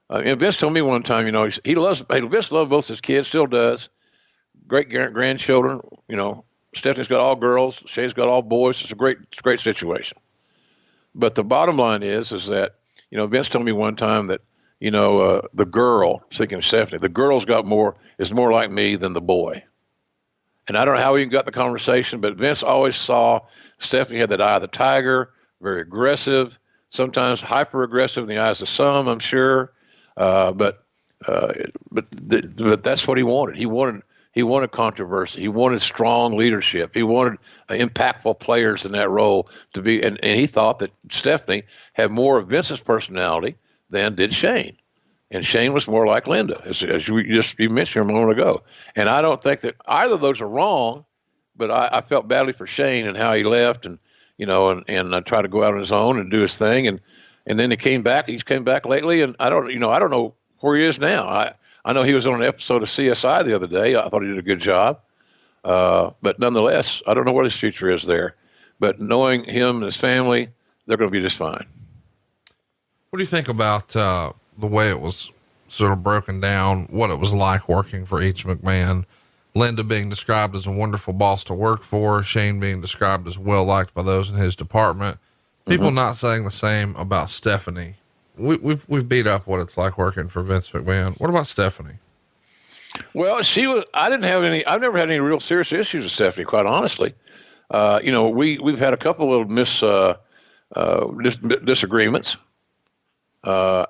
And Vince told me one time, Vince loved both his kids, still does. Great grandchildren. Stephanie's got all girls. Shane's got all boys. It's a great situation. But the bottom line is that, Vince told me one time that, the girl, speaking of Stephanie, the girl's is more like me than the boy. And I don't know how we even got the conversation, but Vince always saw Stephanie had that eye of the tiger, very aggressive, sometimes hyper aggressive in the eyes of some, I'm sure. But that's what he wanted. He wanted controversy. He wanted strong leadership. He wanted impactful players in that role to be, and he thought that Stephanie had more of Vince's personality than did Shane. And Shane was more like Linda, as you mentioned a moment ago. And I don't think that either of those are wrong, but I felt badly for Shane and how he left, and tried to go out on his own and do his thing, and then he came back. He's came back lately, and I don't know where he is now. I know he was on an episode of CSI the other day. I thought he did a good job, but nonetheless, I don't know what his future is there. But knowing him and his family, they're going to be just fine. What do you think about the way it was sort of broken down, what it was like working for H. McMahon, Linda being described as a wonderful boss to work for, Shane being described as well-liked by those in his department, people not saying the same about Stephanie. We've beat up what it's like working for Vince McMahon. What about Stephanie? Well, I've never had any real serious issues with Stephanie, quite honestly. We've had a couple of disagreements. I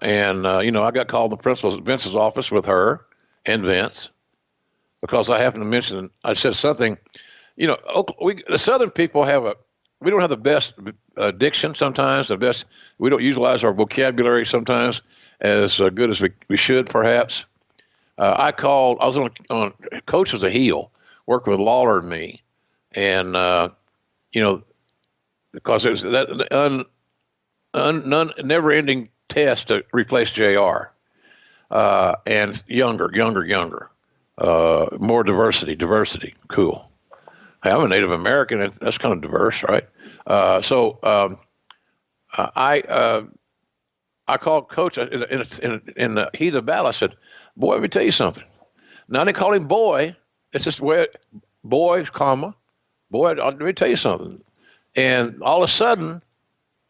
got called in the principal's Vince's office with her and Vince because I happened to mention, I said something, the Southern people we don't have the best diction sometimes, we don't utilize our vocabulary sometimes as good as we should, perhaps. I was on Coach was a heel, working with Lawler and me. And, because it was that never ending test to replace JR, and younger, more diversity. Cool. Hey, I'm a Native American, and that's kind of diverse, right? I called Coach in the heat of the battle. I said, "Boy, let me tell you something." Now, I didn't call him boy. It's just boy, comma, boy, let me tell you something. And all of a sudden,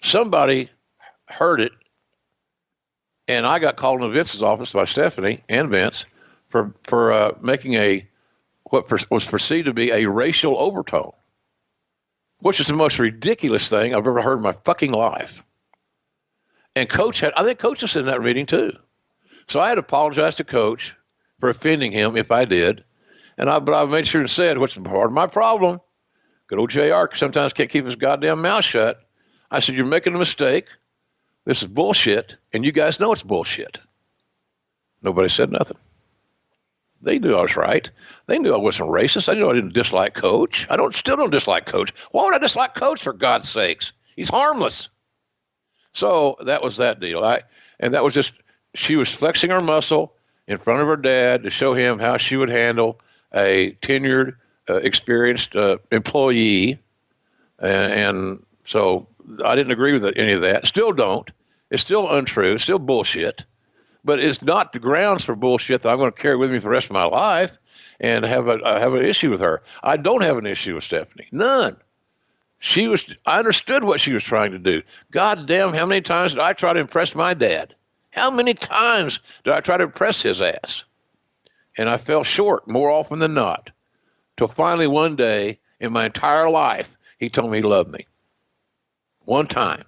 somebody heard it, and I got called into Vince's office by Stephanie and Vince for making what was perceived to be a racial overtone, which is the most ridiculous thing I've ever heard in my fucking life. And I think Coach was in that meeting too. So I had to apologize to Coach for offending him if I did. But I made sure and said, what's part of my problem? Good old JR sometimes can't keep his goddamn mouth shut. I said, you're making a mistake. This is bullshit, and you guys know it's bullshit. Nobody said nothing. They knew I was right. They knew I wasn't racist. I knew I didn't dislike Coach. Still don't dislike Coach. Why would I dislike Coach, for God's sakes? He's harmless. So that was that deal. And that was just, she was flexing her muscle in front of her dad to show him how she would handle a tenured, experienced employee. And so I didn't agree with any of that. Still don't. It's still untrue. It's still bullshit. But it's not the grounds for bullshit that I'm going to carry with me for the rest of my life and have an issue with her. I don't have an issue with Stephanie. None. I understood what she was trying to do. God damn, how many times did I try to impress my dad? How many times did I try to impress his ass? And I fell short more often than not. Till finally one day in my entire life, he told me he loved me. One time.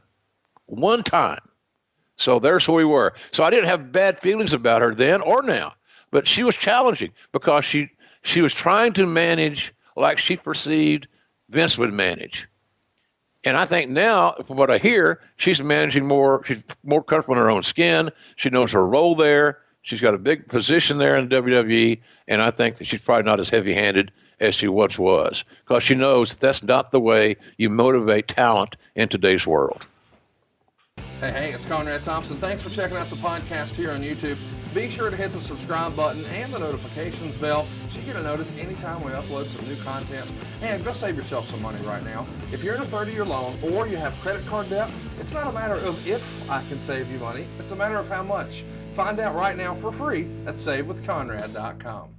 So there's where we were. So I didn't have bad feelings about her then or now, but she was challenging because she was trying to manage like she perceived Vince would manage. And I think now, from what I hear, she's managing more. She's more comfortable in her own skin. She knows her role there. She's got a big position there in the WWE. And I think that she's probably not as heavy-handed as she once was, because she knows that's not the way you motivate talent in today's world. Hey, it's Conrad Thompson. Thanks for checking out the podcast here on YouTube. Be sure to hit the subscribe button and the notifications bell so you get a notice anytime we upload some new content. And go save yourself some money right now. If you're in a 30-year loan or you have credit card debt, it's not a matter of if I can save you money. It's a matter of how much. Find out right now for free at SaveWithConrad.com.